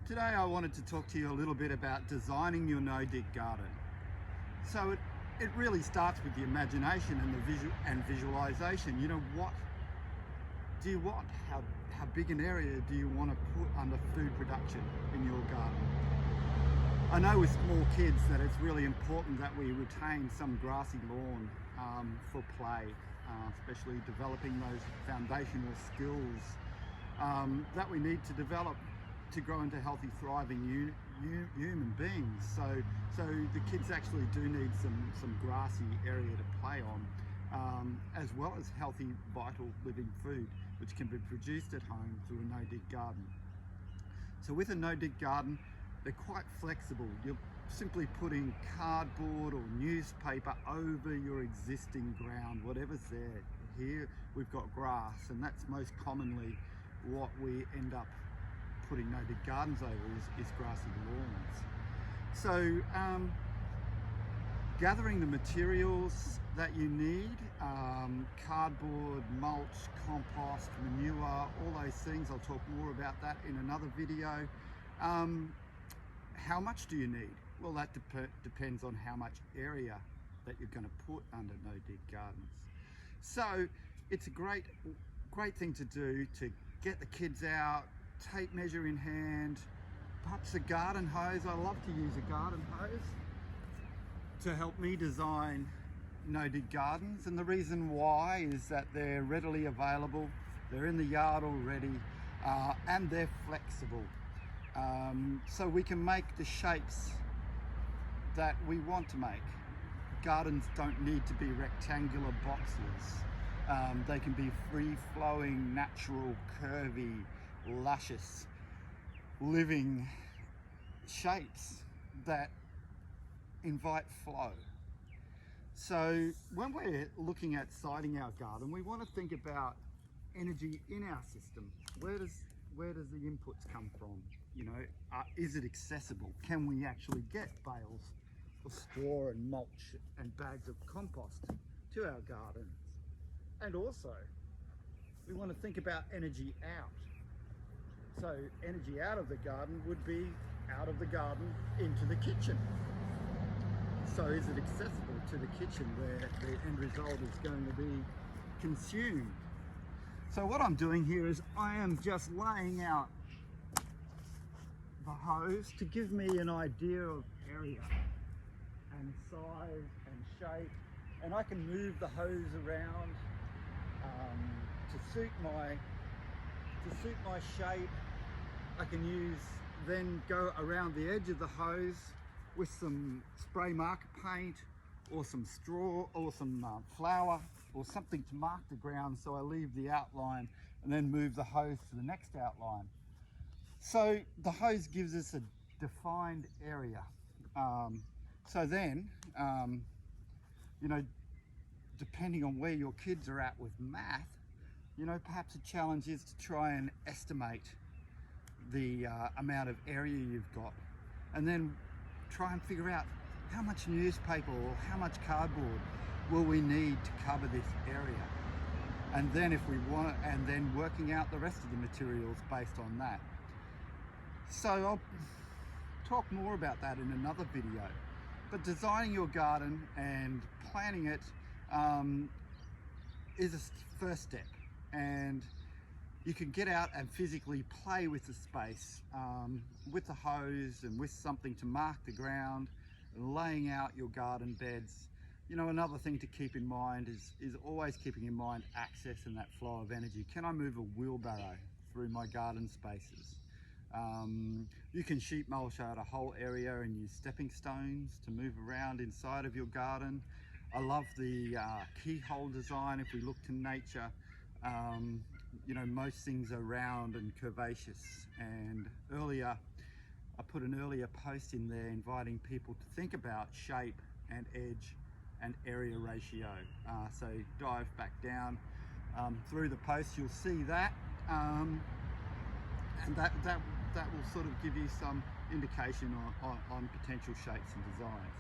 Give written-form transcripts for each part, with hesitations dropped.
Today I wanted to talk to you a little bit about designing your no-dig garden. So it really starts with the imagination and the visualization. You know, what do you want? How big an area do you want to put under food production in your garden? I know with small kids that it's really important that we retain some grassy lawn for play, especially developing those foundational skills that we need to develop to grow into healthy, thriving human beings. So the kids actually do need some grassy area to play on, as well as healthy, vital living food, which can be produced at home through a no-dig garden. So with a no-dig garden, they're quite flexible. You're simply putting cardboard or newspaper over your existing ground, whatever's there. Here we've got grass, and that's most commonly what we end up putting no-dig gardens over is grassy lawns. So gathering the materials that you need, cardboard, mulch, compost, manure, all those things. I'll talk more about that in another video. How much do you need? Well, that depends on how much area that you're going to put under no-dig gardens. So it's a great thing to do to get the kids out, tape measure in hand, perhaps a garden hose. I love to use a garden hose to help me design no-dig gardens, and the reason why is that they're readily available, they're in the yard already, and they're flexible. So we can make the shapes that we want to make. Gardens don't need to be rectangular boxes. They can be free-flowing, natural, curvy, luscious, living shapes that invite flow. So when we're looking at siding our garden, we want to think about energy in our system. Where does the inputs come from? You know, is it accessible? Can we actually get bales of straw and mulch and bags of compost to our gardens? And also, we want to think about energy out. So energy out of the garden would be out of the garden into the kitchen. So is it accessible to the kitchen where the end result is going to be consumed? So what I'm doing here is I am just laying out the hose to give me an idea of area and size and shape, and I can move the hose around to suit my shape. I can then go around the edge of the hose with some spray marker paint or some straw or some flour or something to mark the ground, so I leave the outline and then move the hose to the next outline. So the hose gives us a defined area. So then, you know, depending on where your kids are at with math, you know, perhaps a challenge is to try and estimate the amount of area you've got, and then try and figure out how much newspaper or how much cardboard will we need to cover this area, and then if we want, and then working out the rest of the materials based on that. So I'll talk more about that in another video, but designing your garden and planning it is a first step, and you can get out and physically play with the space with the hose and with something to mark the ground and laying out your garden beds. You know, another thing to keep in mind is always keeping in mind access and that flow of energy. Can I move a wheelbarrow through my garden spaces? You can sheet mulch out a whole area and use stepping stones to move around inside of your garden. I love the keyhole design. If we look to nature, you know, most things are round and curvaceous, and earlier I put an earlier post in there inviting people to think about shape and edge and area ratio. So dive back down through the post, you'll see that, and that will sort of give you some indication on potential shapes and designs.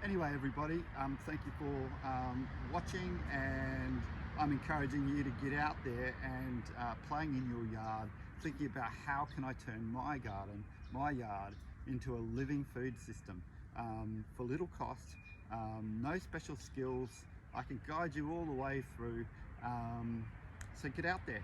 Anyway, everybody, thank you for watching, and I'm encouraging you to get out there and playing in your yard, thinking about how can I turn my garden, my yard, into a living food system for little cost, no special skills. I can guide you all the way through. So get out there.